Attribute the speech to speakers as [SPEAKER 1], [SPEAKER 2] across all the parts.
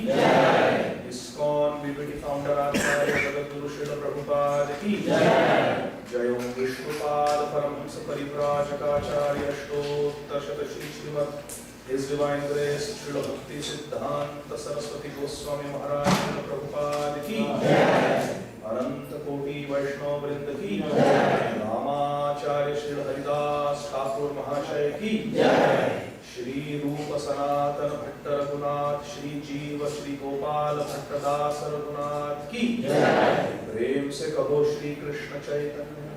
[SPEAKER 1] Jai. ISKCON BBT founder Acharya Jagadguru Srila Prabhupada ki Jai. Jai Om Vishnupad Paramahamsa Parivrajaka Ashtottar Shatashi Srimad His Divine Grace Srila Bhakti Siddhanta Saraswati Goswami Maharaj Srila Prabhupada ki Jai. Ananta Koti Vaishnava Vrinda ki Jai. Ramacharya Srila Haridas Thakur Mahashaya ki Jai. Shri Rupa Sanatana Bhatta Raghunath Shri Jeeva Shri Gopal Bhatta Dāsa Raghunath ki Jai. Prem se kaho Shri Kṛṣṇa Chaitanya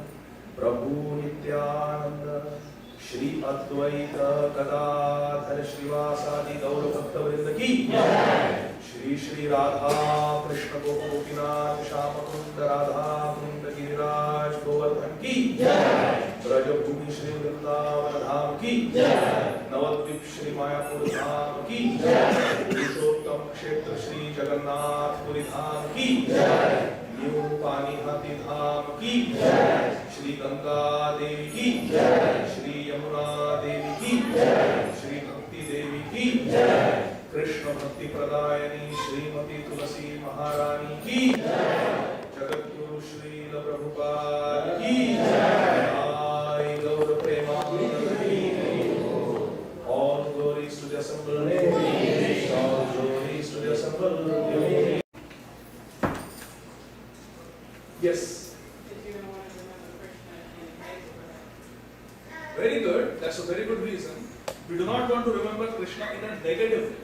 [SPEAKER 1] Prabhu Nityananda Shri Advaita Gadādhara Ādi Gadādhara Dāsa ki Jai. Shri Shri Radha Krishna Gopinath Shyamakunda Radha Kunda Giriraj Govardhan ki Jai. Brajabhumi Shri Vrindavan Dham ki Jai. Navadvip Shri Mayapur Dham ki Jai. Purushottam Kshetra Shri Jagannath Puri Dham ki Jai. New Panihati Dham ki Jai. Shri Ganga Devi ki Jai. Shri Yamuna Devi ki Jai. Shri Bhakti Devi ki Jai. Kṛṣṇa Bhakti Pradayani Srimati Tulasi Maharani ki Jai. Jagadguru Srila Prabhupada ki Jai. Gaura Premananda ki. All glories to the assembled devotees. All glories to the assembled devotees. Yes. Very good. That's a very good reason. We do not want to remember Krishna in a negative way.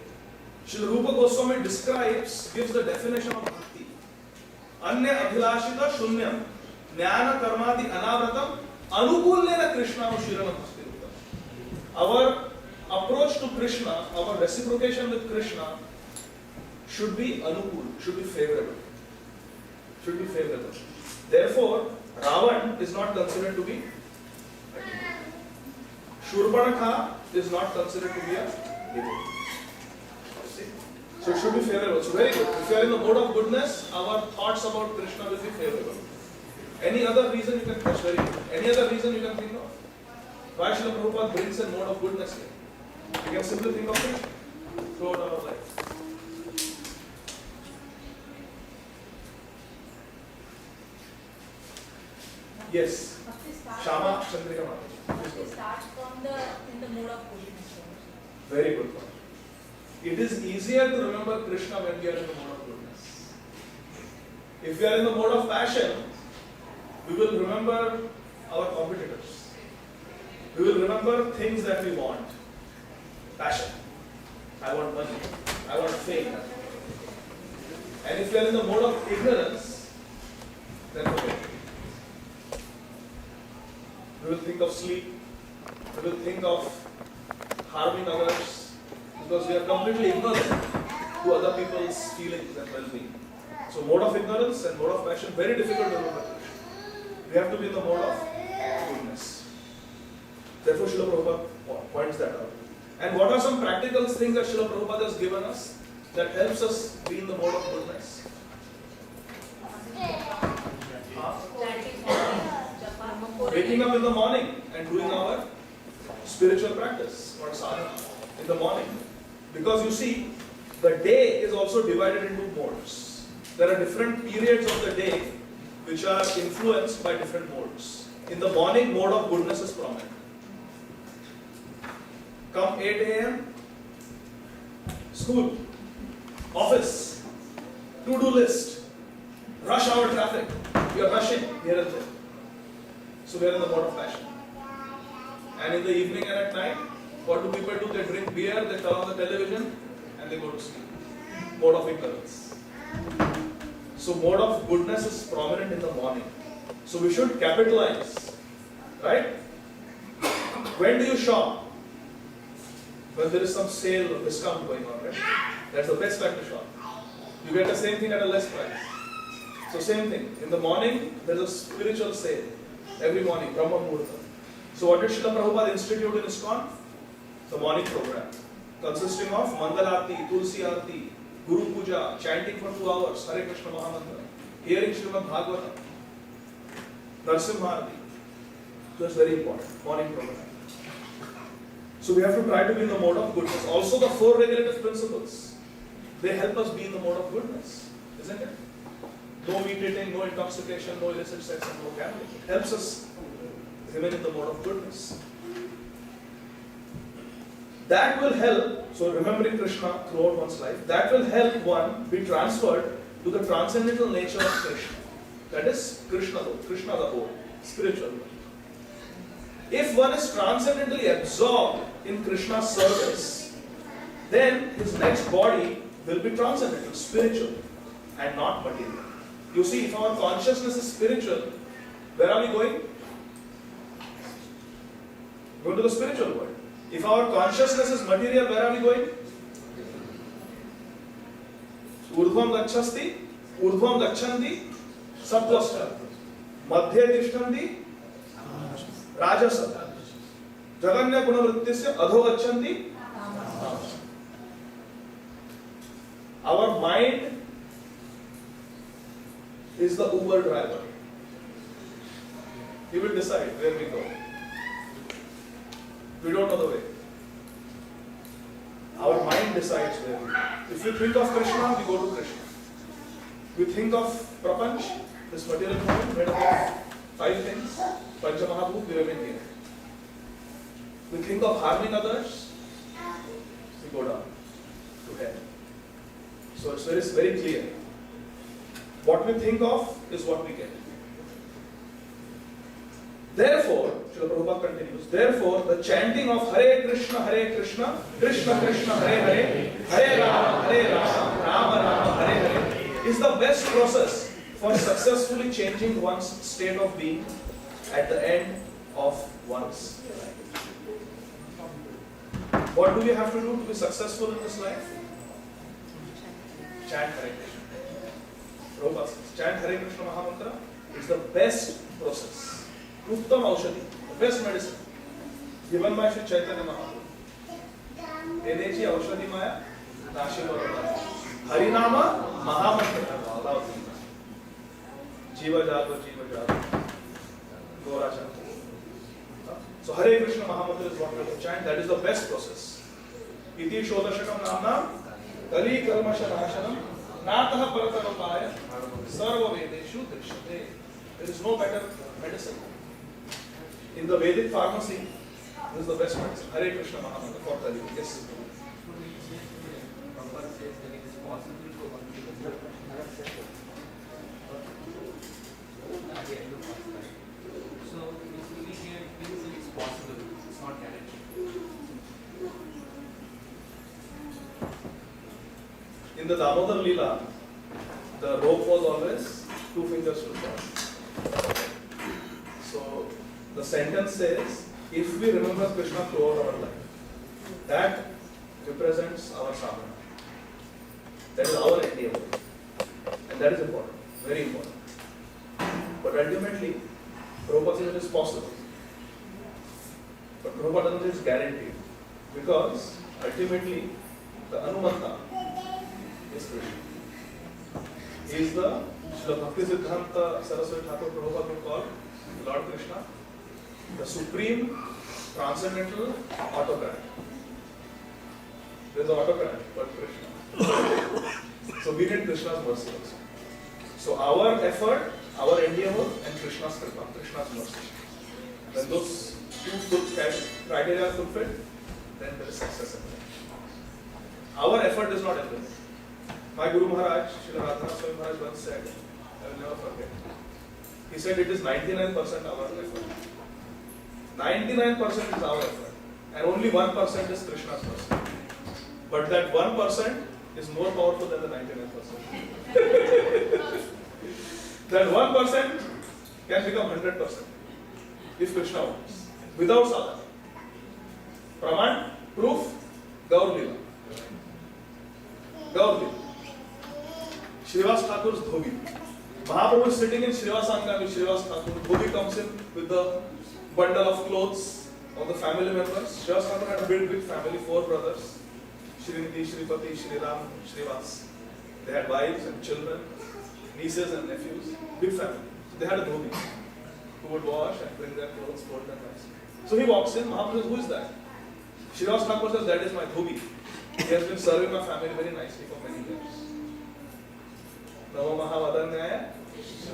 [SPEAKER 1] Srila Rupa Goswami describes, gives the definition of bhakti. Anya abhilashita shunyam jnana karmadi anavratam anukullena Krishna shiranam bhakti. Our approach to Krishna, our reciprocation with Krishna should be anukul, should be favorable. Should be favorable. Therefore, Ravan is not considered to be a devotee. Shurpanakha is not considered to be a devotee. So it should be favorable. So very good. If you are in the mode of goodness, our thoughts about Krishna will be favorable. Any other reason you can catch? Very good. Any other reason you can think of? Why Srila Prabhupada brings a mode of goodness here? You can simply think of it throughout our life. Yes. Shama Chandrika Mataji.
[SPEAKER 2] Start from in the mode of goodness.
[SPEAKER 1] Very good point. It is easier to remember Krishna when we are in the mode of goodness. If we are in the mode of passion, we will remember our competitors. We will remember things that we want. Passion. I want money. I want fame. And if we are in the mode of ignorance, then forget it. We will think of sleep. We will think of harming others. Because we are completely ignorant to other people's feelings and well-being. So mode of ignorance and mode of passion, very difficult to remember. We have to be in the mode of goodness. Therefore Srila Prabhupada points that out. And what are some practical things that Srila Prabhupada has given us that helps us be in the mode of goodness? Waking up in the morning and doing our spiritual practice or sadhana in the morning. Because you see, the day is also divided into modes. There are different periods of the day which are influenced by different modes. In the morning, mode of goodness is prominent. Come 8 a.m., school, office, to-do list, rush hour traffic. We are rushing here and there. So we are in the mode of passion. And in the evening and at night, what do people do? They drink beer, they turn on the television, and they go to sleep. Mode of ignorance. So mode of goodness is prominent in the morning. So we should capitalize. Right? When do you shop? When there is some sale or discount going on, right? That's the best time to shop. You get the same thing at a less price. So same thing. In the morning, there is a spiritual sale. Every morning, Brahma Muhurta. So what did Srila Prabhupada institute in ISKCON? The morning program, consisting of Mangalarti, Tulsi Arti, Guru Puja, chanting for 2 hours, Hare Krishna Mahamantra, hearing Srimad Bhagavatam, Narsimha Arti. That's very important, morning program. So we have to try to be in the mode of goodness. Also the 4 regulative principles. they help us be in the mode of goodness, isn't it? No meat eating, no intoxication, no illicit sex, and no gambling. It helps us remain in the mode of goodness. That will help, so remembering Krishna throughout one's life, that will help one be transferred to the transcendental nature of Krishna. That is Krishna the whole, spiritual. If one is transcendently absorbed in Krishna's service, then his next body will be transcendental, spiritual, and not material. You see, if our consciousness is spiritual, where are we going? Going to the spiritual world. If our consciousness is material, where are we going? Urdhvam gacchasti, urdhvam gacchanti, sattvasya. Madhye tishtanti, rajasa. Jaganya gunavrittisya adho gacchanti. Our mind is the Uber driver. He will decide where we go. We don't know the way. Our mind decides where we go. If we think of Krishna, we go to Krishna. We think of Prapanch, this material world made up of 5 things, Panchamahabhut, we remain here. We think of harming others, we go down to hell. So it's very clear. What we think of is what we get. Therefore, Srila Prabhupada continues, therefore the chanting of Hare Krishna, Krishna Krishna, Hare Hare, Hare Rama, Rama Rama, Hare Hare is the best process for successfully changing one's state of being at the end of one's life. What do we have to do to be successful in this life? Chant Hare Krishna. Prabhupada says, chant Hare Krishna Mahamantra is the best process. Uttam Aushadhi, the best medicine given by Sri Chaitanya Mahaprabhu. Enechi Aushadhi Maya, Nashivarada. Harinama Mahamantra. Jiva Java, Gora Chanta. So Hare Krishna Mahamantra is what we have to chant. That is the best process. Iti Shodashakam Namna, Kali Kalmasha Nashanam, Natah Paratarapaya, Sarva Vedeshu Drishate. There is no better medicine. In the Vedic pharmacy, this is the best medicine. Hare Krishna Mahamantra for Kali. Yes.
[SPEAKER 3] Prabhupada says that it is possible for one to do at the end of one's life. So basically here it means that it's possible, it's not guaranteed.
[SPEAKER 1] In the Damodar Leela, the rope was always 2 fingers to fall. So the sentence says, if we remember Krishna throughout our life, that represents our sadhana. That is our endeavor. And that is important, very important. But ultimately, Prabhupada says it is possible. But Prabhupada doesn't say it's guaranteed. Because ultimately, the Anumanta is Krishna. He is the Srila Bhakti Siddhanta Saraswati Thakur Prabhupada will call Lord Krishna the supreme transcendental autocrat. There is an autocrat called Krishna. So we need Krishna's mercy also. So our effort, our endeavor, and Krishna's kripa, Krishna's mercy. When those 2 criteria are fulfilled, then there is success in life. Our effort is not everything. My Guru Maharaj, Srila Radhanath Swami Maharaj once said, I will never forget. He said it is 99% our effort. 99% is our effort. And only 1% is Krishna's mercy. But that 1% is more powerful than the 99%. That 1% can become 100% if Krishna wants. Without sadhana. Praman, proof, Gaur Leela. Gaur Leela. Srivas Thakur's Dhobi. Mahaprabhu is sitting in Srivasanga with Srivas Thakur. Dhobi comes in with the bundle of clothes of the family members. Srivas Thakur had a big family, 4 brothers. Srinidhi, Shripati, Shriram, Srivas. They had wives and children, nieces and nephews. Big family. So they had a dhobi who would wash and bring their clothes, fold them nice. So he walks in, Mahaprabhu says, who is that? Srivas Thakur says, that is my dhobi. He has been serving my family very nicely for many years. Namo Mahavadanyaya Krishna.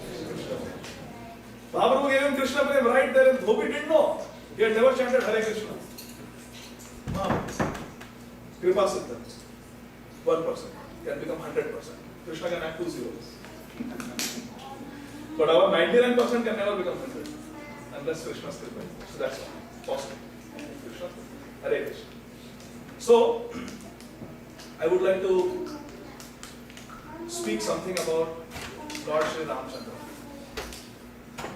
[SPEAKER 1] Mahaprabhu gave him Krishna Prem right there, and though he didn't know, he had never chanted Hare Krishna. Mahaprabhu. Kripa Siddha. 1% can become 100%. Krishna can add 2 zeros. But our 99% can never become 100 unless Krishna is Kripa. So that's possible. Krishna, Hare Krishna. So, I would like to speak something about Lord Sri Ramchandra,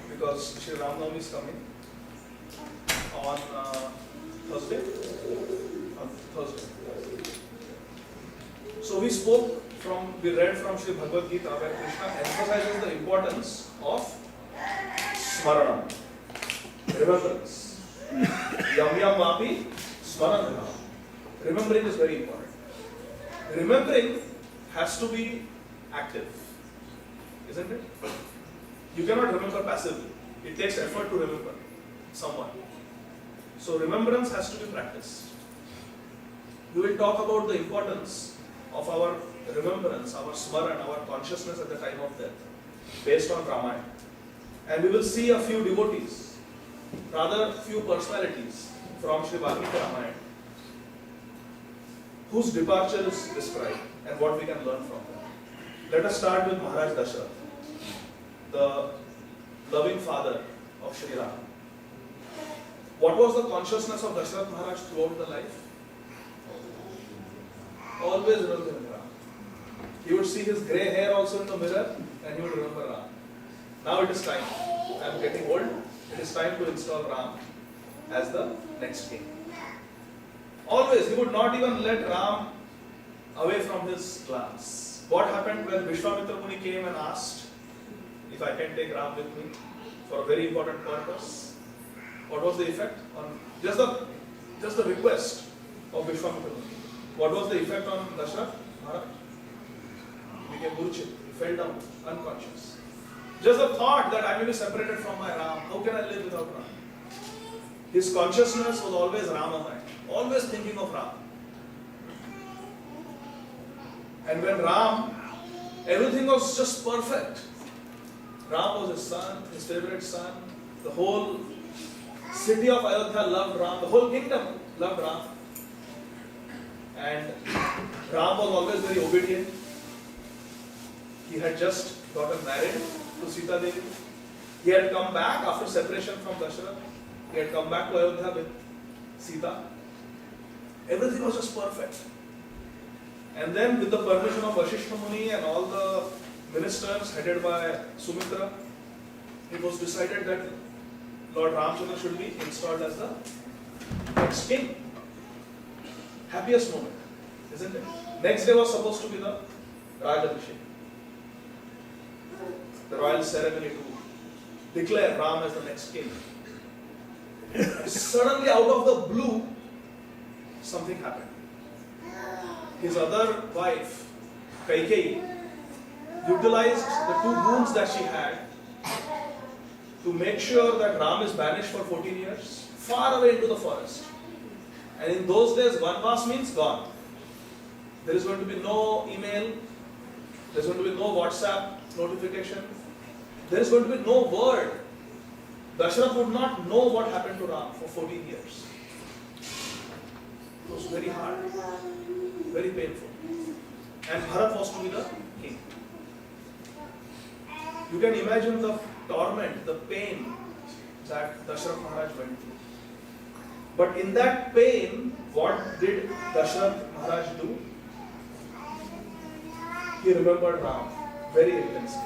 [SPEAKER 1] because Sri Ram Navami is coming on Thursday. So we read from Sri Bhagavad Gita where Krishna emphasizes the importance of smarana, remembrance. Yam yam vapi smarana. Remembering is very important. Remembering has to be active, isn't it? You cannot remember passively. It takes effort to remember someone. So remembrance has to be practiced. We will talk about the importance of our remembrance, our smaran, our consciousness at the time of death, based on Ramayana. And we will see a few devotees, rather few personalities from Sri Valmiki Ramayana, whose departure is described and what we can learn from them. Let us start with Maharaj Dasharatha, the loving father of Sri Ram. What was the consciousness of Dasharatha Maharaj throughout the life? Always remembering Ram. He would see his grey hair also in the mirror and he would remember Ram. Now it is time. I am getting old. It is time to install Ram as the next king. Always, he would not even let Ram away from his glance. What happened when Vishwamitra Muni came and asked if I can take Ram with me for a very important purpose? What was the effect on just the request of Vishwamitra Muni? What was the effect on Dasharatha Maharaj? He became Murchit. He fell down, unconscious. Just the thought that I may be separated from my Ram. How can I live without Ram? His consciousness was always Ramamaya, always thinking of Ram. And when Ram, everything was just perfect. Ram was his son, his favorite son. The whole city of Ayodhya loved Ram. The whole kingdom loved Ram. And Ram was always very obedient. He had just gotten married to Sita Devi. He had come back after separation from Dasharatha. He had come back to Ayodhya with Sita. Everything was just perfect. And then with the permission of Vasishtha Muni and all the ministers headed by Sumitra, it was decided that Lord Ramchandra should be installed as the next king. Happiest moment, isn't it? Next day was supposed to be the Rajabhishek, the royal ceremony to declare Ram as the next king. Suddenly, out of the blue, something happened. His other wife, Kaikeyi, utilized the 2 boons that she had to make sure that Ram is banished for 14 years, far away into the forest. And in those days, Vanvas means gone. There is going to be no email, there is going to be no WhatsApp notification, there is going to be no word. Dasharatha would not know what happened to Ram for 14 years. It was very hard, very painful. And Bharat was to be the king. You can imagine the torment, the pain that Dasharatha Maharaj went through. But in that pain, what did Dasharatha Maharaj do? He remembered Ram very intensely.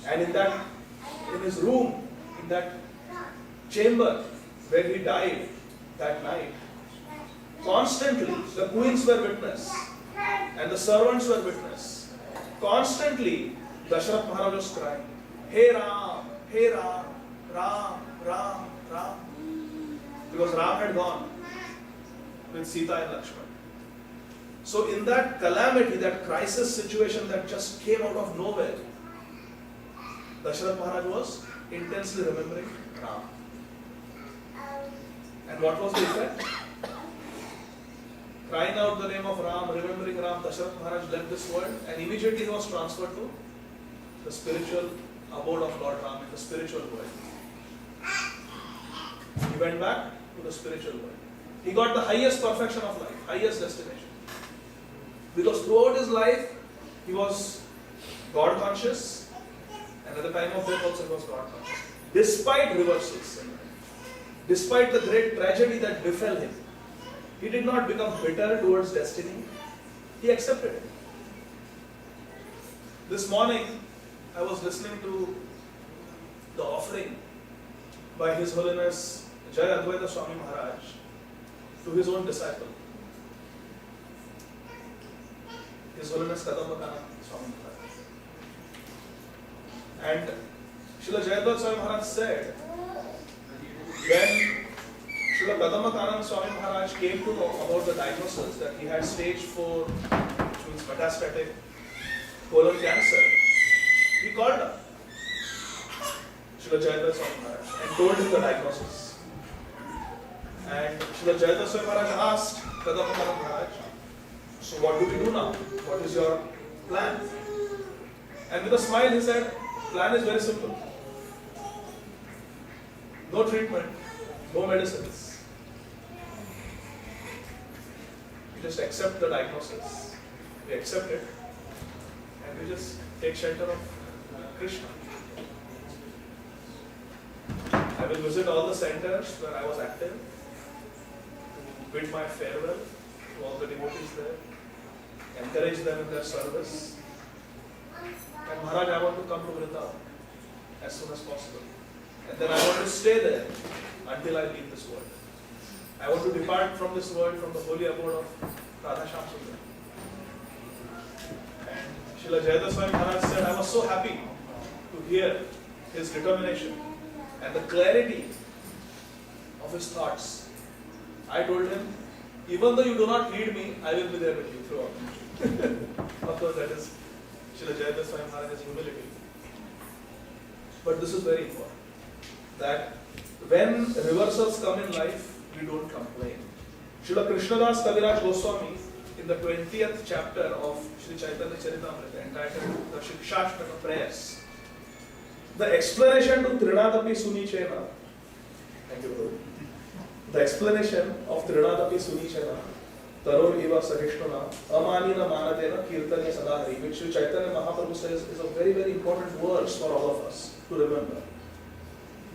[SPEAKER 1] And in his room, in that chamber where he died that night, constantly the queens were witness and the servants were witness. Constantly Dasharatha Maharaj was crying, Hey Ram, Ram, Ram, Ram. Because Ram had gone with Sita and Lakshman. So in that calamity, that crisis situation that just came out of nowhere, Dasharatha Maharaj was intensely remembering Ram. And what was the effect? crying out the name of Ram, remembering Ram, Dasharath Maharaj left this world and immediately he was transferred to the spiritual abode of Lord Ram in the spiritual world. He went back to the spiritual world. He got the highest perfection of life, highest destination. Because throughout his life, he was God conscious, and at the time of death also he was God conscious. Despite reversals in life, despite the great tragedy that befell him, he did not become bitter towards destiny. He accepted it. This morning, I was listening to the offering by His Holiness Jai Advaita Swami Maharaj to his own disciple, His Holiness Kadambaka Swami Maharaj. And Srila Jai Advaita Swami Maharaj said, when Srila Kadambaka Swami Maharaj came to know about the diagnosis that he had stage 4, which means metastatic colon cancer, he called up Srila Jai Advaita Swami Maharaj and told him the diagnosis. And Srila Jai Advaita Swami Maharaj asked Kadambaka Maharaj, so what do we do now? What is your plan? And with a smile he said, plan is very simple. No treatment, no medicines. We just accept the diagnosis. We accept it and we just take shelter of Kṛṣṇa. I will visit all the centers where I was active, bid my farewell to all the devotees there, encourage them in their service. And Maharaj, I want to come to Vrindavan as soon as possible. And then I want to stay there until I leave this world. I want to depart from this world, from the holy abode of Radha Shyam Sundar. And Srila Jai Advaita Swami Maharaj said, I was so happy to hear his determination and the clarity of his thoughts. I told him, even though you do not need me, I will be there with you throughout. Of course, that is Srila Jai Advaita Swami Maharaj's humility. But this is very important, that when reversals come in life, we don't complain. Srila Kṛṣṇa Kaviraj Goswami, in the 20th chapter of Sri Chaitanya Charitamrita, entitled the Shikshashtaka Prayers, the explanation to Trinadapi Sunichena, thank you, Guru. The explanation of Trinadapi Sunichena, Taror Eva Sahishtuna, Amanina Manatena Kirtanya Sadahari, which Sri Chaitanya Mahaprabhu says is a very, very important verse for all of us to remember.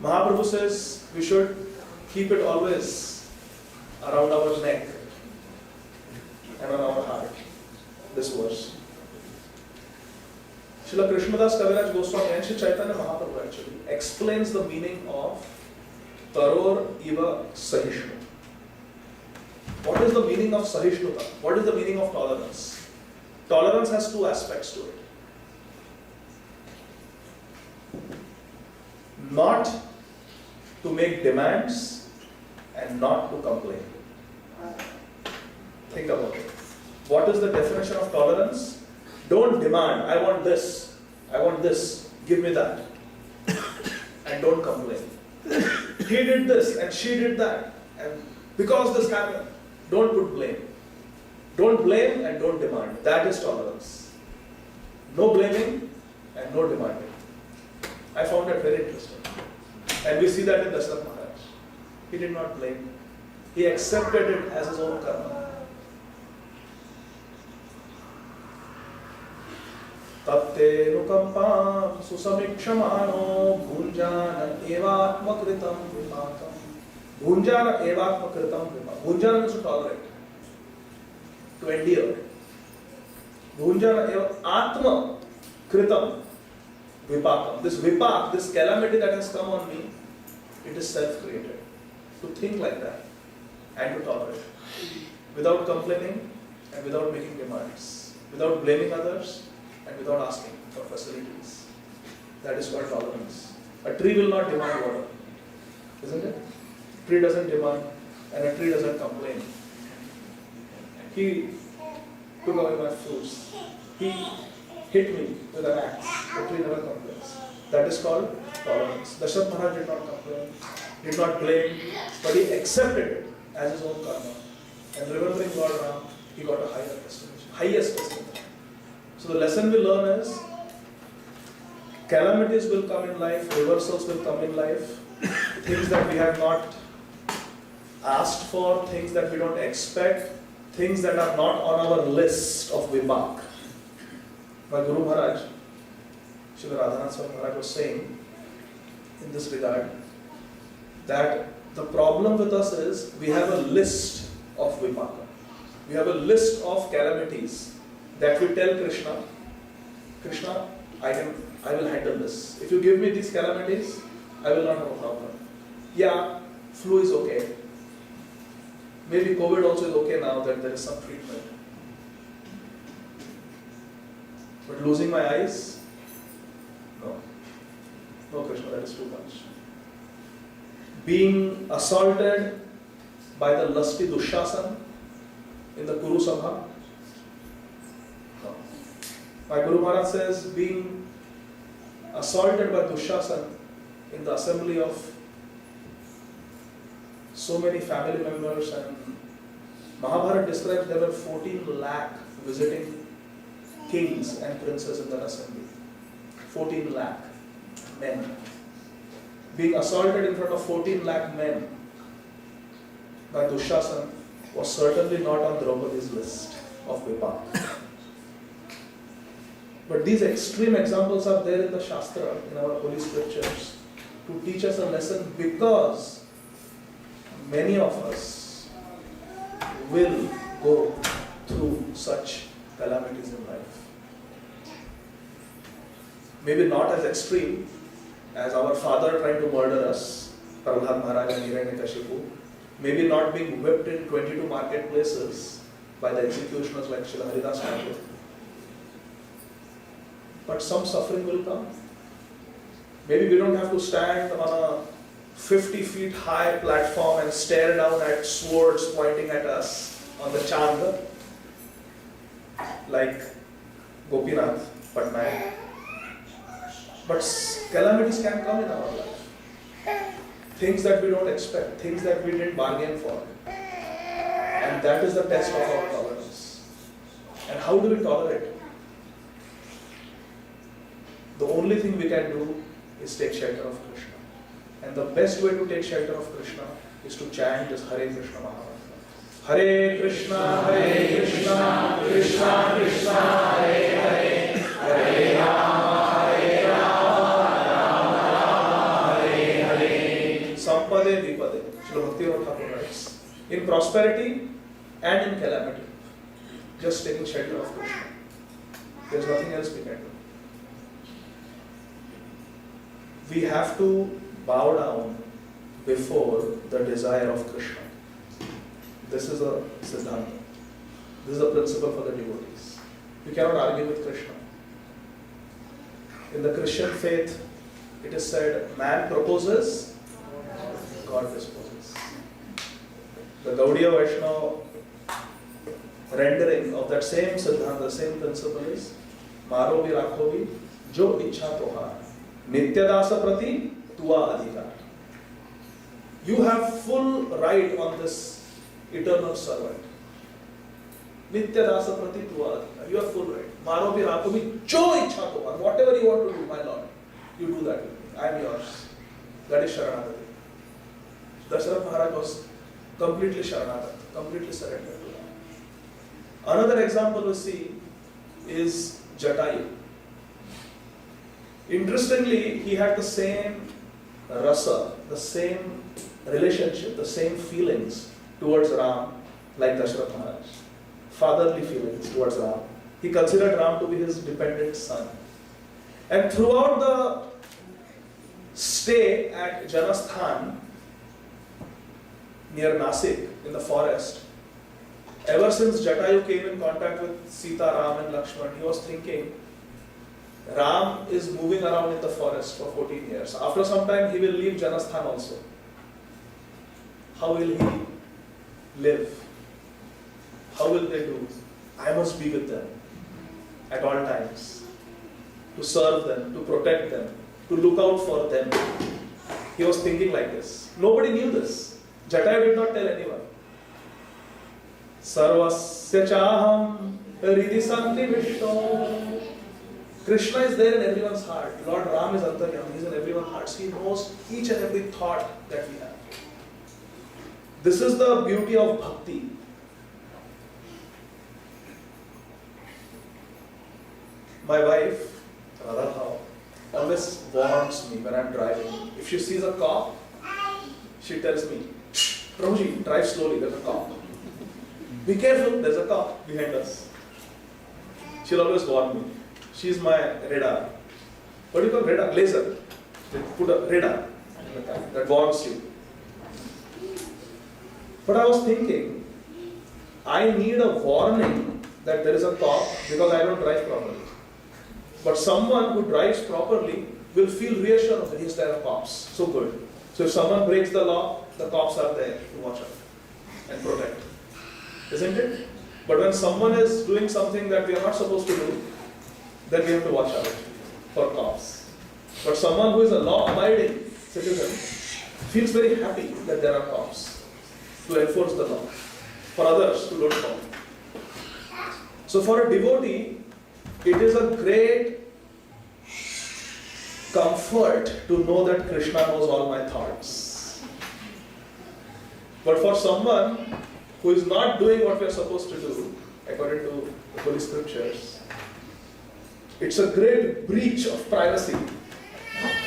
[SPEAKER 1] Mahaprabhu says we should keep it always around our neck and on our heart. This verse. Srila Kṛṣṇa Kaviraj Goswami and Sri Chaitanya Mahaprabhu actually explains the meaning of Taror Iva Sahishnu. What is the meaning of Sahishnuta? What is the meaning of tolerance? Tolerance has two aspects to it. Not to make demands and not to complain. Think about it. What is the definition of tolerance? Don't demand, I want this, give me that. And don't complain. He did this and she did that. And because this happened, don't put blame. Don't blame and don't demand. That is tolerance. No blaming and no demanding. I found that very interesting. And we see that in Dasharath Maharaj. He did not blame. He accepted it as his own karma. Tatte nukampam susamikṣamano bhunjana evatmakritam vipakam. Bhunjana evatmakritam vipakam. Bhunjana means to tolerate, to endure. Bhunjana evatma kritam vipakam. This vipak, this calamity that has come on me, it is self-created. To think like that and to tolerate, without complaining and without making demands, without blaming others and without asking for facilities. That is called tolerance. A tree will not demand water, isn't it? A tree doesn't demand and a tree doesn't complain. He took away my fruits. He hit me with an axe. The tree never complains. That is called tolerance. Dasharath Maharaj did not complain, did not blame, but he accepted it as his own karma. And remembering Lord Ram, he got a higher destination, highest destination. So the lesson we learn is, calamities will come in life, reversals will come in life, things that we have not asked for, things that we don't expect, things that are not on our list of vipak. My Guru Maharaj, Srila Radhanath Swami Maharaj was saying in this regard that the problem with us is we have a list of vipaka. We have a list of calamities that we tell Kṛṣṇa, Kṛṣṇa, I will handle this. If you give me these calamities, I will not have a problem. Yeah, flu is okay. Maybe COVID also is okay now that there is some treatment. But losing my eyes? No. No, Kṛṣṇa, that is too much. Being assaulted by the lusty Dushasana in the Kuru Sabha? No. My Guru Maharaj says being assaulted by Dushasana in the assembly of so many family members, and Mahabharata describes there were 14 lakh visiting kings and princes in that assembly. 14 lakh men. Being assaulted in front of 14 lakh men by Dushasana was certainly not on Draupadi's list of vipak. But these extreme examples are there in the Shastra, in our holy scriptures, to teach us a lesson, because many of us will go through such calamities in life. Maybe not as extreme as our father trying to murder us, Prahlad Maharaj and Hiranyakashipu. Maybe not being whipped in 22 marketplaces by the executioners like Srila Haridas Thakur. But some suffering will come. Maybe we don't have to stand on a 50 feet high platform and stare down at swords pointing at us on the Chand, like Gopinath Patnaik. But calamities can come in our life. Things that we don't expect, things that we didn't bargain for. And that is the test of our tolerance. And how do we tolerate? The only thing we can do is take shelter of Kṛṣṇa. And the best way to take shelter of Kṛṣṇa is to chant this Hare Krishna Mahamantra. Hare Krishna, Krishna Krishna, Hare Hare, Hare Rama, Rama, Hare Hare. Sampade Vipade, Srila Bhaktivinoda Thakur writes. In prosperity and in calamity, just taking shelter of Kṛṣṇa. There is nothing else we can do. We have to bow down before the desire of Kṛṣṇa. This is a siddhanta. This is a principle for the devotees. We cannot argue with Kṛṣṇa. In the Christian faith, it is said, man proposes, God disposes. The Gaudiya Vaishnava rendering of that same siddhanta, the same principle is, Maro bhi rakho bhi, jo ichha tohar. Nityadasa prati tuva adhikar. You have full right on this eternal servant. Nityadasa prati tuva adhikar. You have full right. Maro bhi rakho bhi jo ichha tohar. Whatever you want to do, my Lord, you do that with me. I am yours. That is Sharanagati. Dasharatha Maharaj was completely Sharanagati, completely surrendered to that. Another example we see is Jatayu. Interestingly, he had the same rasa, the same relationship, the same feelings towards Ram like Dasharatha Maharaj. Fatherly feelings towards Ram. He considered Ram to be his dependent son. And throughout the stay at Janasthan, near Nasik, in the forest, ever since Jatayu came in contact with Sita, Ram and Lakshman, he was thinking, Ram is moving around in the forest for 14 years. After some time, he will leave Janasthan also. How will he live? How will they do? I must be with them at all times, to serve them, to protect them, to look out for them. He was thinking like this. Nobody knew this. Jatayu did not tell anyone. Sarvasya chaham ridi santi vishno. Krishna is there in everyone's heart. Lord Ram is Antaryami. He is in everyone's hearts. He knows each and every thought that we have. This is the beauty of bhakti. My wife, Radha, always warns me when I'm driving. If she sees a cop, she tells me, Prabhuji, drive slowly, there's a cop. Be careful, there's a cop behind us. She'll always warn me. She's my radar. What do you call radar? Laser. They put a radar that warns you. But I was thinking, I need a warning that there is a cop because I don't drive properly. But someone who drives properly will feel reassured that there are cops. So good. So if someone breaks the law, the cops are there to watch out and protect. Isn't it? But when someone is doing something that we are not supposed to do, then we have to watch out for cops. But someone who is a law-abiding citizen feels very happy that there are cops to enforce the law, for others to don't follow. So for a devotee, it is a great comfort to know that Krishna knows all my thoughts. But for someone who is not doing what we are supposed to do, according to the Holy Scriptures, it's a great breach of privacy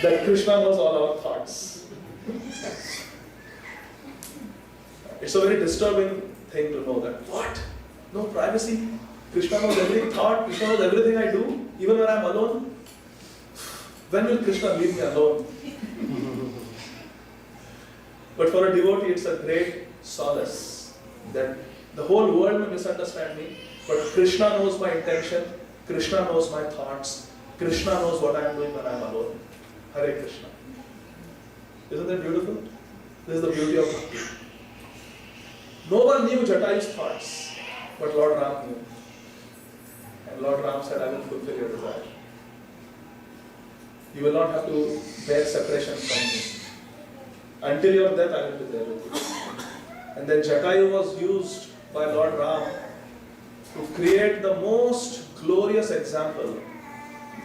[SPEAKER 1] that Krishna knows all our thoughts. It's a very disturbing thing to know that, what? No privacy? Krishna knows every thought, Krishna knows everything I do, even when I'm alone. When will Krishna leave me alone? But for a devotee, it's a great solace that the whole world may misunderstand me, but Krishna knows my intention, Krishna knows my thoughts, Krishna knows what I am doing when I am alone. Hare Krishna. Isn't that beautiful? This is the beauty of bhakti. No one knew Jatayu's thoughts, but Lord Ram knew. And Lord Ram said, I will fulfill your desire. You will not have to bear separation from me. Until your death, I will be there with you. And then Jatayu was used by Lord Ram to create the most glorious example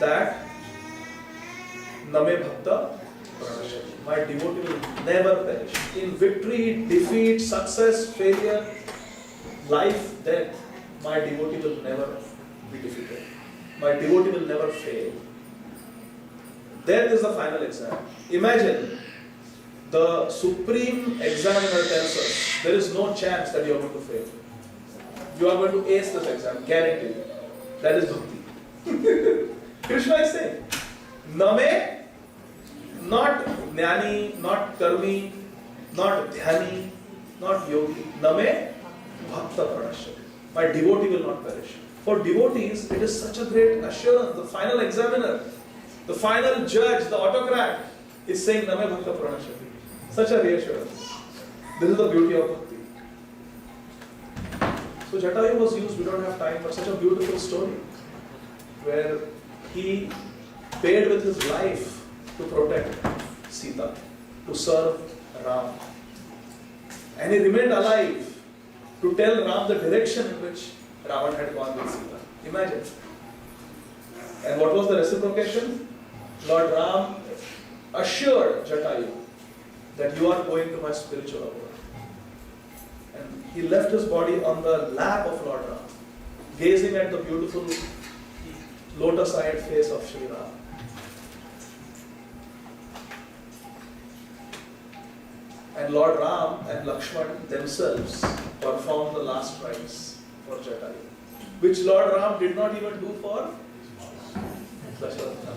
[SPEAKER 1] that Name Bhakta Pranashati. My devotee will never perish. In victory, defeat, success, failure, life, death, my devotee will never be defeated. My devotee will never fail. Death is the final exam. Imagine the supreme examiner tells us there is no chance that you are going to fail. You are going to ace this exam, guaranteed. That is bhakti. Krishna is saying, Name, not Jnani, not Karmi, not Dhyani, not Yogi. Name, Bhakta Pranashati. My devotee will not perish. For devotees, it is such a great assurance. The final examiner, the final judge, the autocrat is saying Name Bhakta Pranashati. Such a reassurance. This is the beauty of bhakti. So Jatayu was used, we don't have time, but such a beautiful story where he paid with his life to protect Sita, to serve Ram. And he remained alive to tell Ram the direction in which Ravan had gone with Sita. Imagine. And what was the reciprocation? Lord Ram assured Jatayu that you are going to my spiritual abode. And he left his body on the lap of Lord Ram, gazing at the beautiful lotus-eyed face of Sri Ram. And Lord Ram and Lakshman themselves performed the last rites for Jatayu, which Lord Ram did not even do for Dasharatha.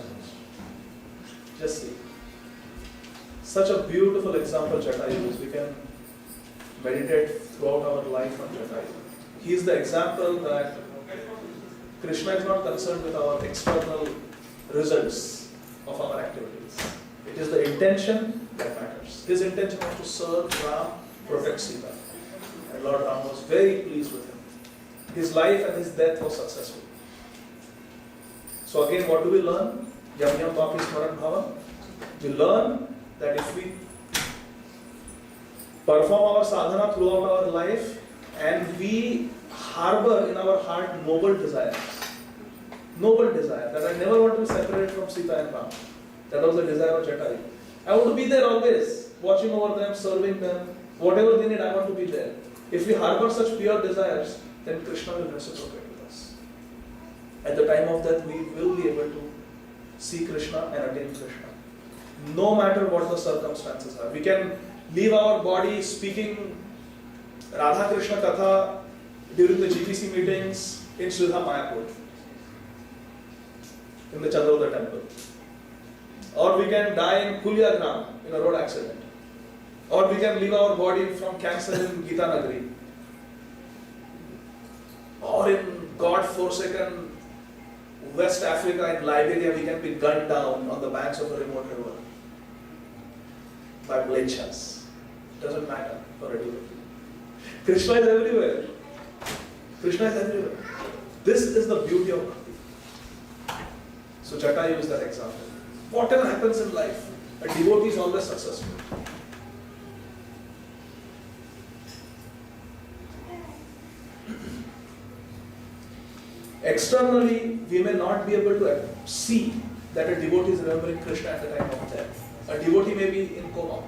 [SPEAKER 1] Just see. Such a beautiful example Jatayu is. We can meditate throughout our life on Jatayu. He is the example that Krishna is not concerned with our external results of our activities. It is the intention that matters. His intention was to serve Ram, protect Sita. And Lord Ram was very pleased with him. His life and his death was successful. So again, what do we learn? Yam yam vapi smaran bhava. We learn that if we perform our sadhana throughout our life and we harbor in our heart noble desire. Noble desire that I never want to be separated from Sita and Ram. That was the desire of Jatayu. I want to be there always, watching over them, serving them. Whatever they need, I want to be there. If we harbor such pure desires, then Kṛṣṇa will reciprocate with us. At the time of death, we will be able to see Kṛṣṇa and attain Kṛṣṇa. No matter what the circumstances are. We can leave our body speaking Radha Krishna Katha during the GPC meetings in Sridham Mayapur, in the Chandrodaya temple. Or we can die in Kulyagram in a road accident. Or we can leave our body from cancer in Gita Nagari. Or in God-forsaken West Africa in Liberia, we can be gunned down on the banks of a remote river by Mlechas. Doesn't matter for a devotee. Kṛṣṇa is everywhere. Kṛṣṇa is everywhere. This is the beauty of bhakti. So Jatayu is that example. Whatever happens in life, a devotee is always successful. Externally, we may not be able to see that a devotee is remembering Kṛṣṇa at the time of death. A devotee may be in coma.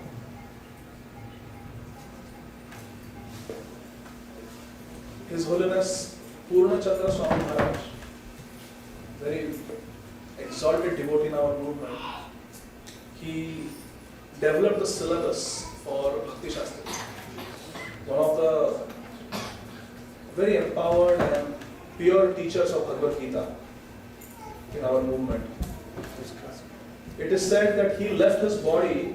[SPEAKER 1] His Holiness Purna Chandra Swami Maharaj, very exalted devotee in our movement, he developed a syllabus for Bhakti Shastra. One of the very empowered and pure teachers of Bhagavad Gita in our movement. It is said that he left his body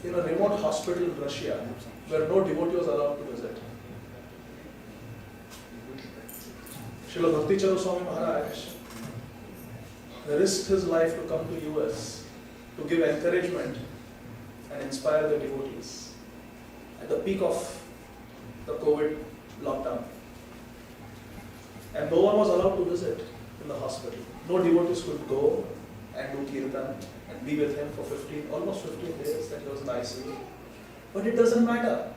[SPEAKER 1] in a remote hospital in Russia where no devotee was allowed to visit. Srila Bhakti Charu Swami Maharaj risked his life to come to US to give encouragement and inspire the devotees at the peak of the COVID lockdown. And no one was allowed to visit in the hospital. No devotees could go and do kirtan and be with him for almost 15 days that he was in ICU. But it doesn't matter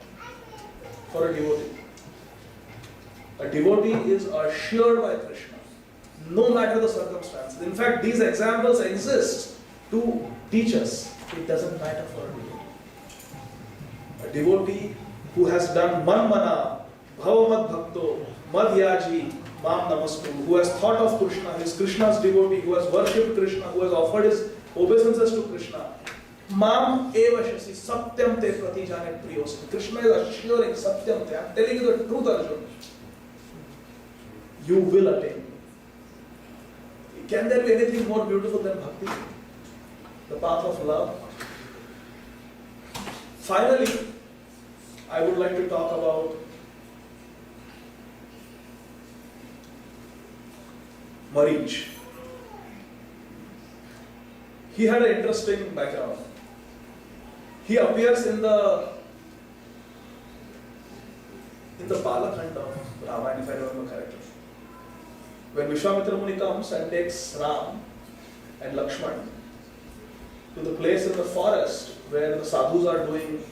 [SPEAKER 1] for a devotee. A devotee is assured by Kṛṣṇa, no matter the circumstances. In fact, these examples exist to teach us it doesn't matter for a devotee. A devotee who has done manmana, bhavamad bhakto, madhyaji, mam namastu, who has thought of Kṛṣṇa, his Kṛṣṇa's devotee, who has worshipped Kṛṣṇa, who has offered his obeisances to Kṛṣṇa. Mam eva shasi, satyam te prati jane priyosmi. Kṛṣṇa is assuring satyam te. I am telling you the truth, Arjuna. You will attain. Can there be anything more beautiful than bhakti? The path of love. Finally, I would like to talk about Marich. He had an interesting background. He appears in the Balakand of Ramayana, if I remember correctly. When Vishwamitra Muni comes and takes Ram and Lakshman to the place in the forest where the sadhus are doing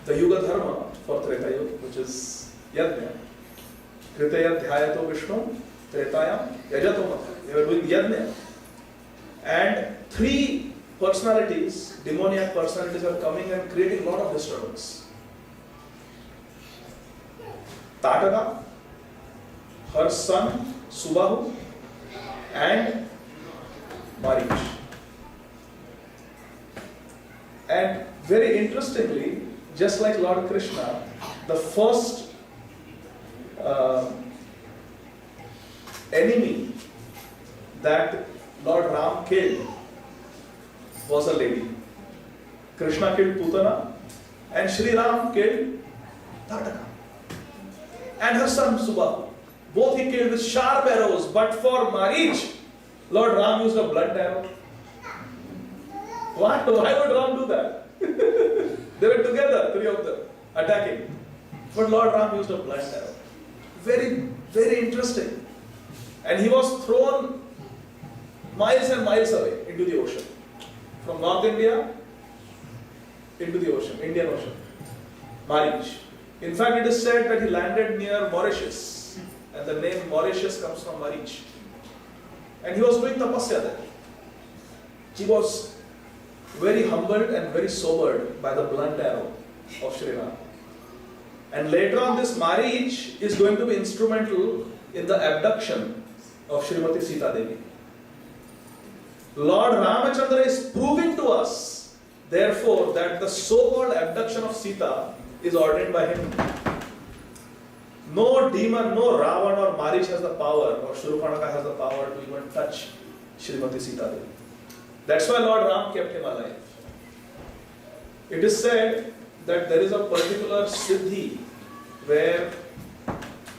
[SPEAKER 1] the Yuga Dharma for Treta Yuga, which is Yajna. Kritaya Dhyayato Vishnu, Tretayam Yajato Mata. They were doing Yajna. And three personalities, demoniac personalities, are coming and creating a lot of disturbance. Tataka, her son Subahu, and Marich. And very interestingly, just like Lord Kṛṣṇa, the first enemy that Lord Ram killed was a lady. Kṛṣṇa killed Putana and Sri Ram killed Tataka and her son Subahu. Both he killed with sharp arrows, but for Marich, Lord Ram used a blunt arrow. What? Why would Ram do that? They were together, three of them, attacking. But Lord Ram used a blunt arrow. Very, very interesting. And he was thrown miles and miles away into the ocean. From North India into the ocean, Indian Ocean. Marich. In fact, it is said that he landed near Mauritius, and the name Mauritius comes from Marich. And he was doing tapasya there. He was very humbled and very sobered by the blunt arrow of Sri Ram. And later on, this Marich is going to be instrumental in the abduction of Srimati Sita Devi. Lord Ramachandra is proving to us, therefore, that the so-called abduction of Sita is ordained by him. No demon, no Ravan or Marich has the power, or Shurpanaka has the power to even touch Srimati Sita Devi. That's why Lord Ram kept him alive. It is said that there is a particular siddhi where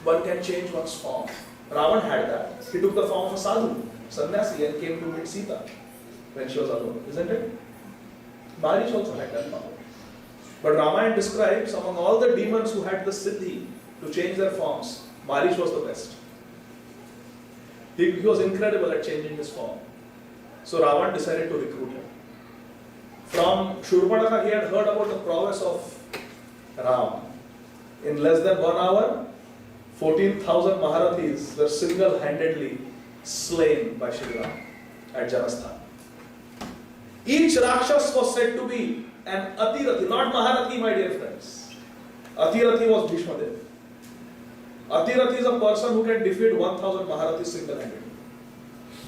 [SPEAKER 1] one can change one's form. Ravan had that. He took the form of a sadhu, sannyasi, and came to meet Sita when she was alone, isn't it? Marich also had that power. But Ramayana describes among all the demons who had the siddhi to change their forms, Marich was the best. He was incredible at changing his form. So Ravan decided to recruit him. From Shurpanaka, he had heard about the prowess of Ram. In less than 1 hour, 14,000 Maharathis were single-handedly slain by Shri Ram at Janasthan. Each Rakshas was said to be an Atirathi, not Maharathi, my dear friends. Atirathi was Bhishma Dev. Atirathi is a person who can defeat 1,000 Maharathis single-handedly.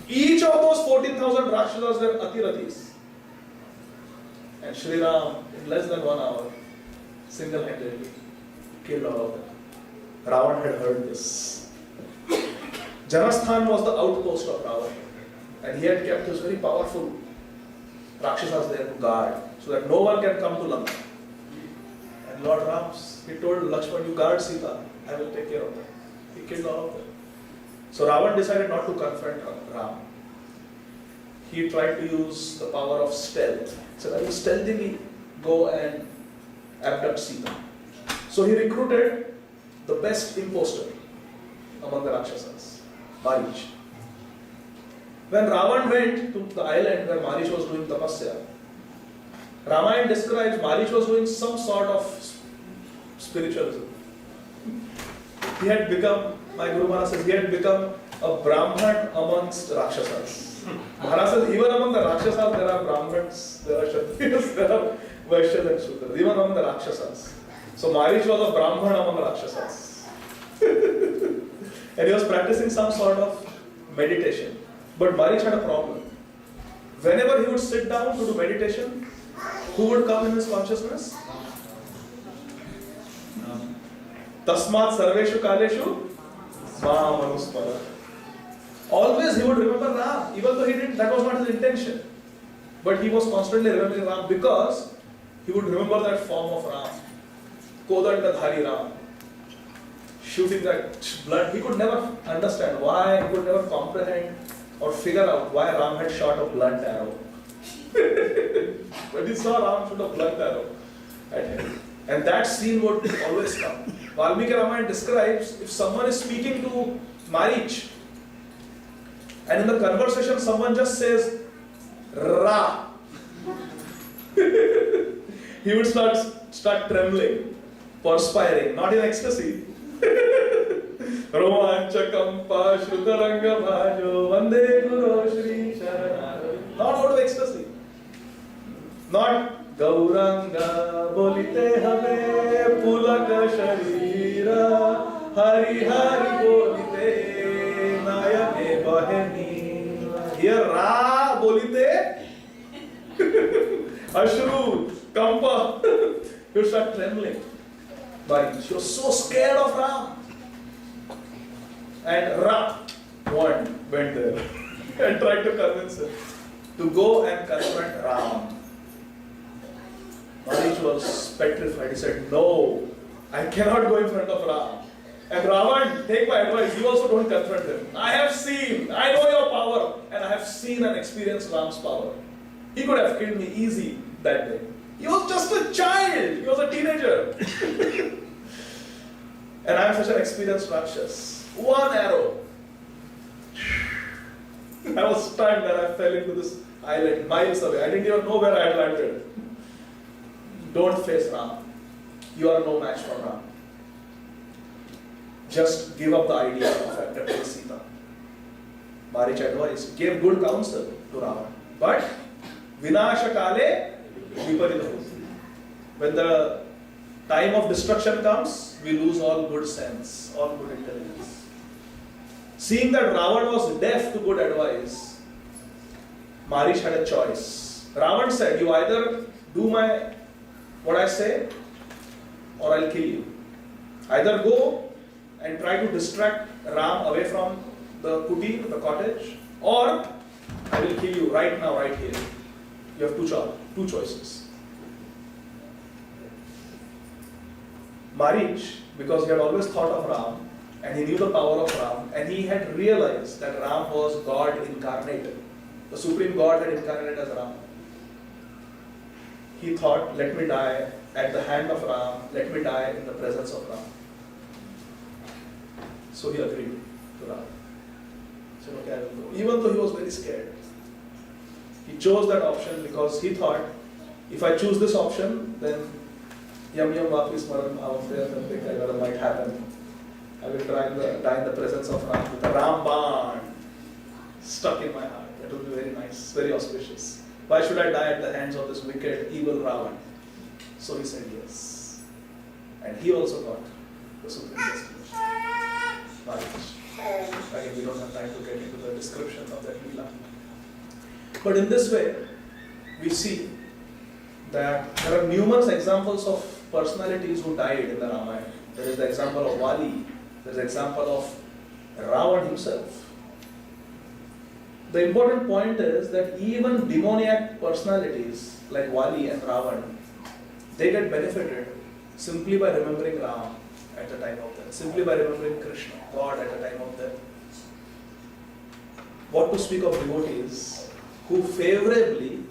[SPEAKER 1] Each of those 14,000 Rakshasas were Atirathis. And Shri Ram, in less than 1 hour, single-handedly killed all of them. Ravan had heard this. Janasthan was the outpost of Ravan, and he had kept his very powerful Rakshasas there to guard, so that no one can come to Lanka. And Lord Ram, he told Lakshman, you guard Sita, I will take care of them. He killed all of them. So Ravan decided not to confront Ram. He tried to use the power of stealth. He said, I will stealthily go and abduct Sita. So he recruited the best impostor among the Rakshasas, Marich. When Ravan went to the island where Marich was doing tapasya, Ramayana describes Marich was doing some sort of spiritualism. He had become, my Guru Maharaj says, he had become a Brahman amongst Rakshasas. Maharaj says, even among the Rakshasas there are Brahmans, there are Kshatriyas, there are Vaishyas and Shudras, even among the Rakshasas. So Marich was a Brahman among Rakshasas. And he was practicing some sort of meditation. But Marich had a problem. Whenever he would sit down to do meditation, who would come in his consciousness? Tasmat sarveshu kaleshu mamanuspara. Always he would remember Ram, even though that was not his intention. But he was constantly remembering Ram because he would remember that form of Ram. Kodandadhari Ram. Shooting that blood. He could never understand why, he could never comprehend or figure out why Ram had shot a blunt arrow. But he saw Ram shoot a blunt arrow at him. And that scene would always come. Valmiki Ramayana describes if someone is speaking to Marich and in the conversation someone just says Ra, he would start trembling, perspiring, not in ecstasy. Romanchakam Shrutaranga Bhajo Vande Guru Shri Sharanaro. Not out of ecstasy. Not Gauranga Bolite Have Pulaka Sharira Hari Hari Bolite Nayane Baheni. Here Ra Bolite Ashru Kampa. You start trembling. But she was so scared of Ram. And Ra went there and tried to convince him to go and confront Ram. Marich was petrified. He said, no, I cannot go in front of Ram. And Ravan, take my advice, you also don't confront him. I have seen, I know your power, and I have seen and experienced Ram's power. He could have killed me easy that day. He was just a child. He was a teenager. And I am such an experienced Rakshas. One arrow. I was stunned and I fell into this island miles away. I didn't even know where I had landed. Don't face Ram. You are no match for Ram. just give up the idea of abducting Sita. Marich's advice gave good counsel to Ravana. But Vinasha Kale Viparita Buddhi. When the time of destruction comes, we lose all good sense, all good intelligence. Seeing that Ravana was deaf to good advice, Marich had a choice. Ravana said, you either do what I say, or I'll kill you. Either go and try to distract Ram away from the kutir, the cottage, or I will kill you right now, right here. You have two choices. Marich, because he had always thought of Ram, and he knew the power of Ram, and he had realized that Ram was God incarnated. The Supreme God had incarnated as Ram. He thought, let me die at the hand of Ram, let me die in the presence of Ram. So he agreed to Ram. So okay, I will go. Even though he was very scared. He chose that option because he thought, if I choose this option, then yam vapis maran avamte might happen. I will die in the presence of Ram with a Ram Ban stuck in my heart. That would be very nice, very auspicious. Why should I die at the hands of this wicked, evil Ravan? So he said yes. And he also got the supreme destination. Again, we don't have time to get into the description of that Leela. But in this way, we see that there are numerous examples of personalities who died in the Ramayana. There is the example of Vali, there is the example of Ravan himself. The important point is that even demoniac personalities like Vali and Ravan, they get benefited simply by remembering Ram at the time of death, simply by remembering Kṛṣṇa, God at the time of death. What to speak of devotees who favorably,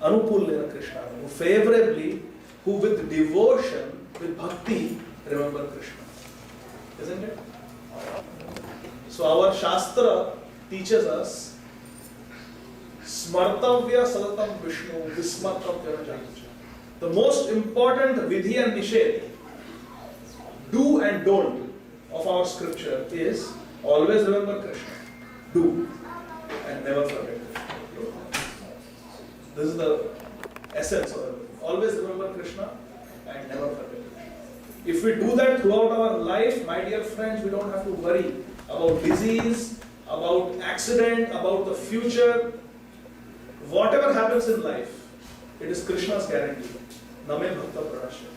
[SPEAKER 1] Anupullena Kṛṣṇa, who with devotion, with bhakti, remember Kṛṣṇa. Isn't it? So our Shastra teaches us Smartavya Sadatam Vishnu Vismartavya Janaja. The most important vidhi and nishedh, do and don't of our scripture is always remember Kṛṣṇa. Do and never forget Kṛṣṇa. This is the essence of it. Always remember Kṛṣṇa and never forget Kṛṣṇa. If we do that throughout our life, my dear friends, we don't have to worry about disease, about accident, about the future. Whatever happens in life, it is Krishna's guarantee. Name Bhakta Pranashya.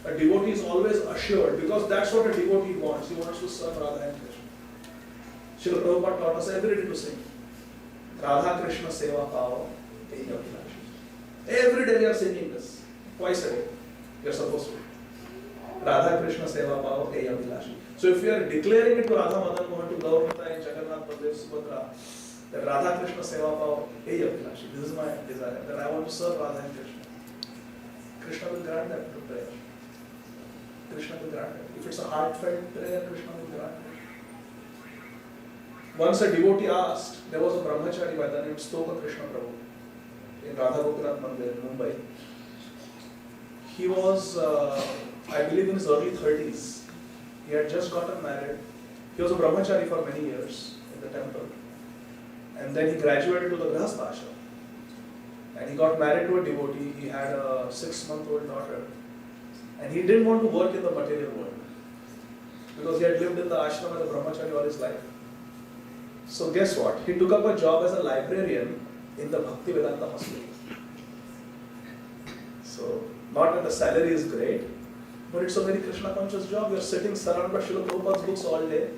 [SPEAKER 1] A devotee is always assured because that's what a devotee wants. He wants to serve Radha and Krishna. Srila Prabhupada taught us every day to sing. Radha Krishna Seva Pao. Every day we are singing this. Twice a day. We are supposed to. Radha Krishna Seva Pao. So if we are declaring it to Radha Madan Mohan, to Gaurmata and Jagannath Baldev Subhadra, that Radha Krishna Seva Pao, this is my desire, that I want to serve Radha and Krishna. Krishna will grant that to prayer. Krishna will grant it. If it's a heartfelt prayer, Krishna will grant it. Once a devotee asked, there was a brahmachari by the name Stoka Krishna Prabhu in Radha Gopinath Mandir in Mumbai. He was, I believe, in his early 30s. He had just gotten married. He was a brahmachari for many years in the temple. And then he graduated to the Grihastha Ashram. And he got married to a devotee. He had a 6-month-old daughter. And he didn't want to work in the material world because he had lived in the ashram as a brahmachari all his life. So guess what? He took up a job as a librarian in the Bhakti Vedanta hospital. So, not that the salary is great, but it's a very Krishna conscious job. You are sitting surrounded by Srila Prabhupada's books all day,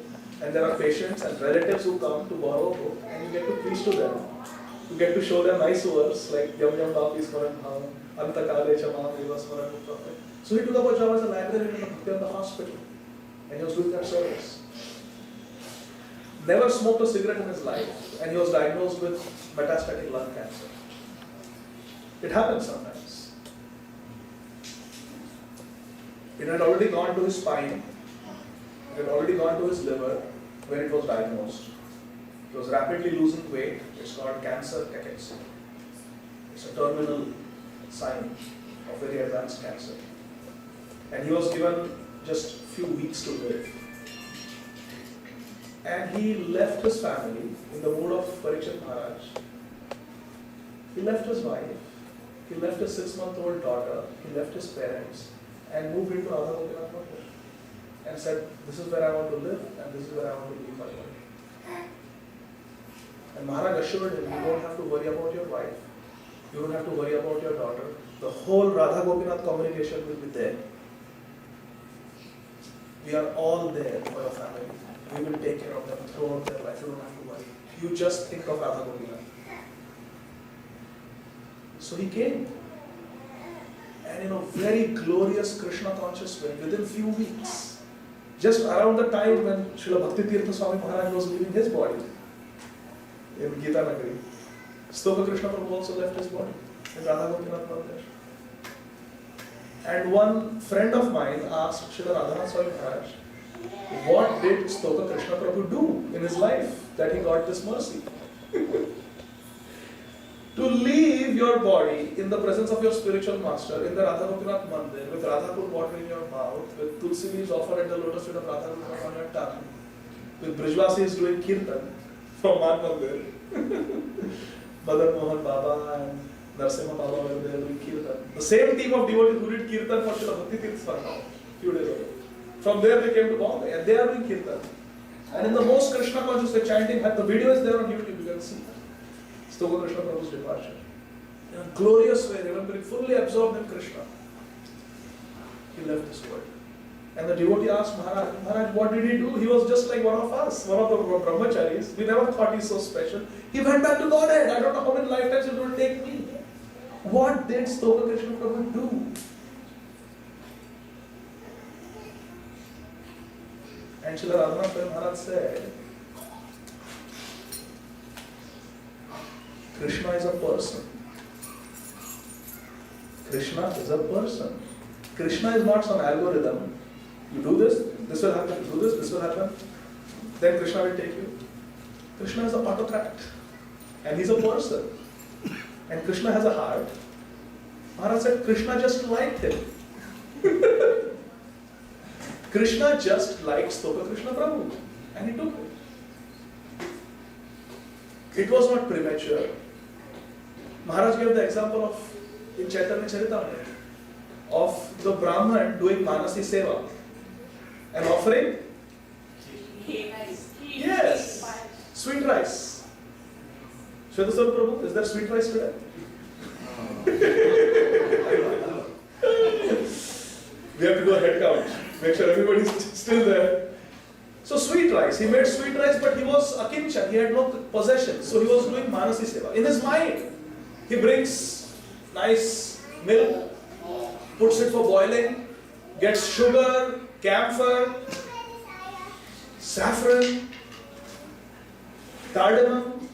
[SPEAKER 1] and there are patients and relatives who come to borrow a book, and you get to preach to them. You get to show them nice words like Yam Yam Vapi Smaran Bhavam, Anta Kale Chama Deva Smaran Bhakti. So he took up a job as a librarian in the Bhakti Vedanta hospital, and he was doing that service. Never smoked a cigarette in his life, and he was diagnosed with metastatic lung cancer. It happens sometimes. It had already gone to his spine, it had already gone to his liver when it was diagnosed. He was rapidly losing weight. It's called cancer cachexia. It's a terminal sign of very advanced cancer. And he was given just few weeks to live. And he left his family in the mood of Parikshit Maharaj. He left his wife, he left his 6-month-old daughter, he left his parents and moved into Ādi Gadādhara Dāsa and said, this is where I want to live and this is where I want to live my life. And Maharaj assured him, you don't have to worry about your wife, you don't have to worry about your daughter. The whole Radha Gopinath communication will be there. We are all there for your family. We will take care of them throughout their life. You don't have to worry. You just think of Radha Gopinath. So he came. And in a very glorious Krishna conscious way, within few weeks, just around the time when Srila Bhakti Tirtha Swami Maharaj was leaving his body in Gita Nagari, Stoka Krishna Prabhu also left his body in Radha Gopinath Mandir. And one friend of mine asked Srila Radhanath Swami Maharaj, what did Stoka Krishna Prabhu do in his life that he got this mercy? To leave your body in the presence of your spiritual master in the Radha Gopinath Mandir with Radha Kund water in your mouth, with tulsi leaves offered at the lotus feet of Radha Gopinath on your tongue, with Brijvasis doing kirtan from Man Mandir, Madan Mohan Baba and Narsimha Baba were there doing kirtan. The same team of devotees who did kirtan for Srila Bhakti Tirtha Swami a few days ago. From there they came to Bombay and they are doing kirtan. And in the most Krishna conscious way chanting, the video is there on YouTube, you can see. Stoka Krishna Prabhu's departure. In a glorious way, remembering, fully absorbed in Krishna. He left this world. And the devotee asked Maharaj, Maharaj, what did he do? He was just like one of us, one of the brahmacharis. We never thought he's so special. He went back to Godhead. I don't know how many lifetimes it will take me. What did Stoka Krishna Prabhu do? And Srila Radhanath Swami Maharaj said, Krishna is a person. Krishna is a person. Krishna is not some algorithm. You do this, this will happen, you do this, this will happen. Then Krishna will take you. Krishna is a autocrat. And he's a person. And Krishna has a heart. Maharaj said, Krishna just liked him. Krishna just liked Stoka Krishna Prabhu. And he took it. It was not premature. Maharaj gave the example of, in Chaitanya Charitamrita, of the Brahman doing Manasi Seva. An offering? Yes. Sweet rice. Shvedaswara Prabhu, is there sweet rice today? We have to do a head count. Make sure everybody's still there. So sweet rice. He made sweet rice, but he was akinchan. He had no possession. So he was doing Manasi Seva. In his mind, he brings nice milk, puts it for boiling, gets sugar, camphor, saffron, cardamom,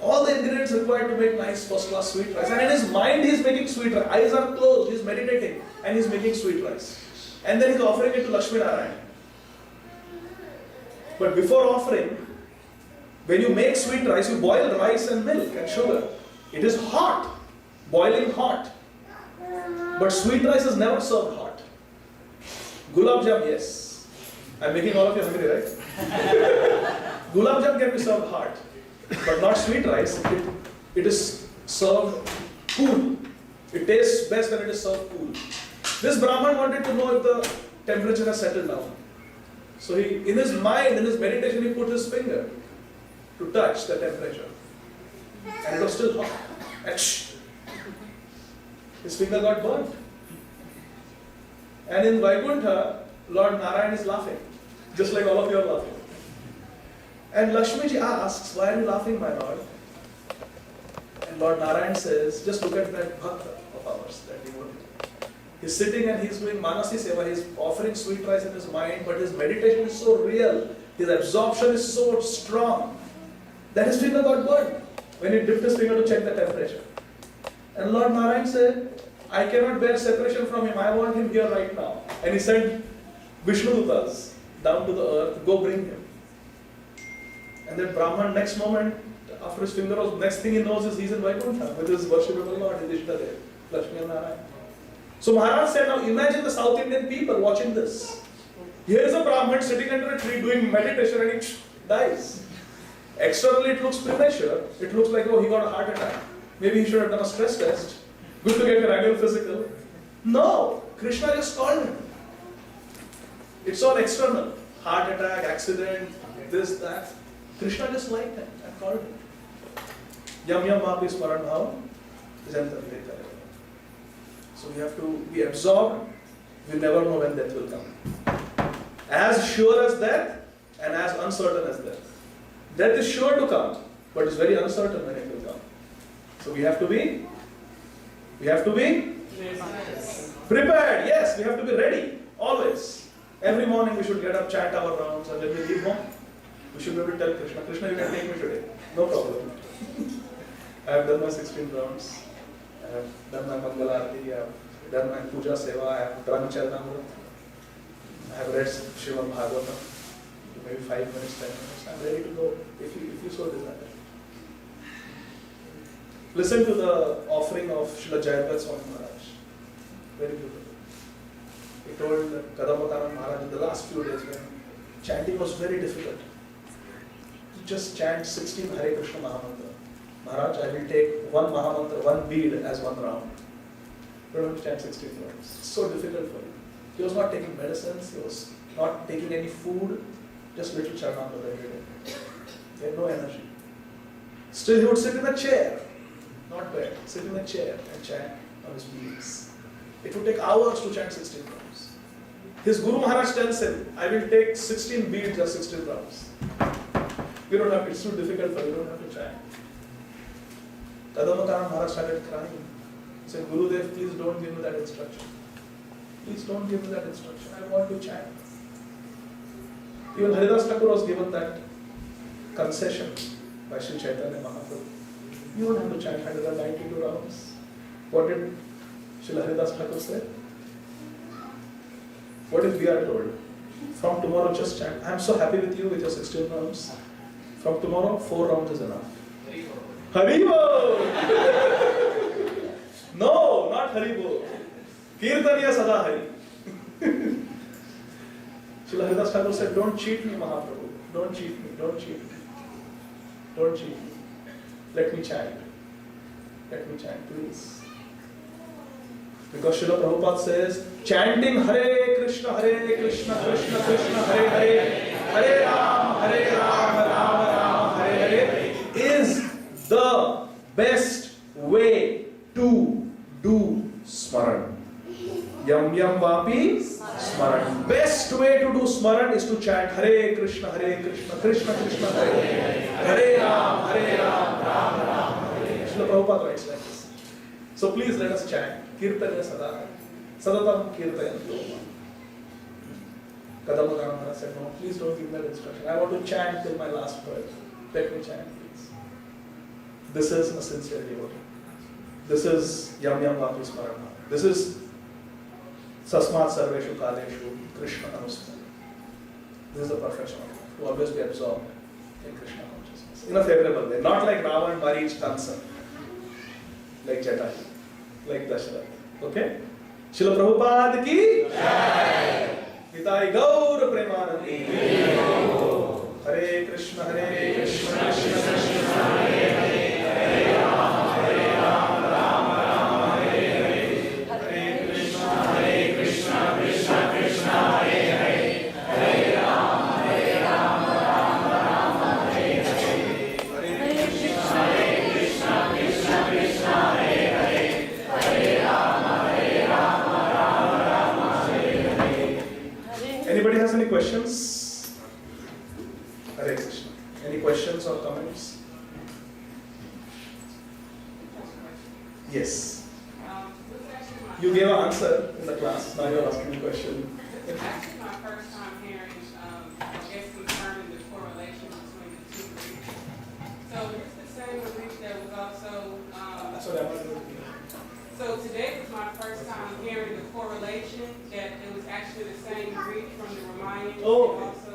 [SPEAKER 1] all the ingredients required to make nice first class sweet rice. And in his mind he is making sweet rice. Eyes are closed, he is meditating and he is making sweet rice. And then he is offering it to Lakshmi Narayan. But before offering, when you make sweet rice, you boil rice and milk and sugar. It is hot, boiling hot. But sweet rice is never served hot. Gulab jam, yes. I'm making all of you hungry, right? Gulab jam can be served hot, but not sweet rice. It is served cool. It tastes best when it is served cool. This Brahman wanted to know if the temperature has settled down. So he, in his mind, in his meditation, he put his finger to touch the temperature. And it was still hot. And his finger got burnt. And in Vaikuntha, Lord Narayan is laughing, just like all of you are laughing. And Lakshmi ji asks, why are you laughing, my Lord? And Lord Narayan says, just look at that bhakta of ours, that devotee. He's sitting and he's doing Manasi Seva, he's offering sweet rice in his mind, but his meditation is so real, his absorption is so strong, that his finger got burnt when he dipped his finger to check the temperature. And Lord Narayan said, I cannot bear separation from him, I want him here right now. And he sent Vishnudutas down to the earth, go bring him. And then Brahman, next moment, after his finger was, next thing he knows is he's in Vaikuntha with his worshipable Lord, his Ishtadev, Lakshmi and Narayan. So Maharaj said, now imagine the South Indian people watching this. Here is a Brahman sitting under a tree doing meditation and dies. Externally it looks premature. It looks like, oh, he got a heart attack. Maybe he should have done a stress test. Good to get your annual physical. No, Kṛṣṇa just called him. It's all external. Heart attack, accident, this, that. Kṛṣṇa just liked him and called him. Yam yam vapi smaran bhavam jantam vedare. So we have to be absorbed. We never know when death will come. As sure as death and as uncertain as death. Death is sure to come, but it's very uncertain when it will come. So we have to be prepared. Yes, we have to be ready, always. Every morning we should get up, chant our rounds, and when we leave home, we should be able to tell Kṛṣṇa, Kṛṣṇa, you can take me today. No problem. I have done my 16 rounds. I have done my Mangala Aarti. I have done my Puja Seva. I have done Charanamrita. I have read Srimad Bhagavatam. Maybe 5 minutes, 10 minutes. I'm ready to go if you so desire. Listen to the offering of Srila Jayadvaita Swami Maharaj. Very beautiful. He told Kadambakaran Maharaj in the last few days when chanting was very difficult. To just chant 16 Hare Krishna Mahamantra. Maharaj, I will take one Mahamantra, one bead as one round. You don't have to chant 16 rounds. It's so difficult for him. He was not taking medicines, he was not taking any food, just little Charanamrita every day. He had no energy. Still he would sit in a chair, not bed, sit in a chair and chant on his beads. It would take hours to chant 16 rounds. His Guru Maharaj tells him, I will take 16 beads or 16 rounds. You don't have to, it's too difficult for you, you don't have to chant. Kadambakaran Maharaj started crying. He said, Gurudev, please don't give me that instruction. Please don't give me that instruction. I want to chant. Even Haridas Thakur was given that concession by Sri Chaitanya Mahaprabhu. You don't have to chant 192 rounds. What did Srila Haridas Thakur say? What if we are told, from tomorrow just chant. I am so happy with you with your 16 rounds. From tomorrow, 4 rounds is enough. Haribol! No, not Haribol. Kirtaniya Sada Hari. Srila Haridas Thakur said, don't cheat me, Mahaprabhu. Don't cheat me, don't cheat me. Don't cheat me. Let me chant. Let me chant, please. Because Srila Prabhupada says, chanting Hare Krishna, Krishna Krishna, Hare Hare, Hare Rama, Rama Rama, Hare Hare, is the best way to do Smaran. Yam yam vapi Smaran. Best way to do Smaran is to chant Hare Krishna, Krishna Krishna, Hare Hare, Hare Rama, Rama Rama, Hare Hare. Srila Prabhupada writes like this. So please let us chant. Kirtanya Sada. Sadatam Kirtayanto. Kadambakaran Maharaj said, no, please don't give me that instruction. I want to chant till my last breath. Let me chant, please. This is a sincere devotee. This is Yam Yam Vapi Smarana. This is Sasmat Sarveshu Kaleshu Krishna Anusmara. This is the perfection of life. To always be absorbed in Krishna consciousness. In a favorable way. Not like Ravan, Marich, Kansa. Like Jatayu. Like Dasharath. Okay? Srila Prabhupada ki Jai. Nitai Gaur Premanandi. Hare Krishna, Krishna Krishna, Hare Hare, Hare Rama, Rama Hare Hare, Hare Krishna, Krishna Krishna, Hare Hare, Hare Rama, Rama Hare Hare, Hare Krishna, Krishna Krishna, Hare Hare, Hare Rama, Rama Hare Hare. Anybody has any questions? Hare Krishna. Any questions or comments? Yes. You gave an answer in the class. Now you're asking a question.
[SPEAKER 4] It's actually my first time hearing, I guess, confirming the correlation between the two groups. So it's the same group that was also.
[SPEAKER 1] That's what I want to do.
[SPEAKER 4] So today was my first time hearing the correlation that it was actually the same Greek from the Ramayana and also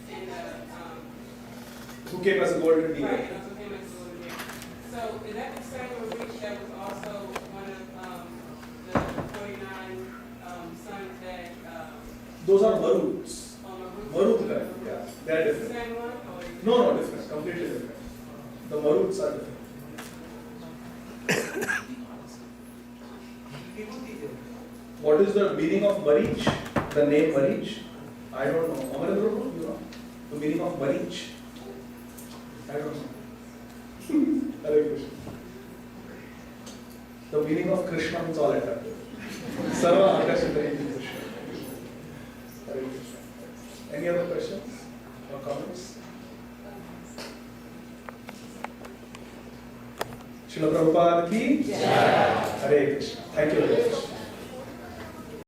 [SPEAKER 4] in the.
[SPEAKER 1] Who came as a golden deer?
[SPEAKER 4] Right, also came as a golden deer. So is that the same Greek that was also one of the 49 sons that?
[SPEAKER 1] Those are Maruts.
[SPEAKER 4] On the
[SPEAKER 1] Marut guy, yeah. They are
[SPEAKER 4] The
[SPEAKER 1] different.
[SPEAKER 4] same one or?
[SPEAKER 1] No, different. Completely different. The Maruts are different. What is the meaning of Marich? The name Marich? I don't know. Amarendra, you know? The meaning of Marich? I don't know. Hare Krishna. The meaning of Kṛṣṇa means all attractive. Sarva Akashita Krishna. Hare Krishna. Any other questions or comments? Srila Prabhupada ki Jai. Hare Krishna. Thank you very much.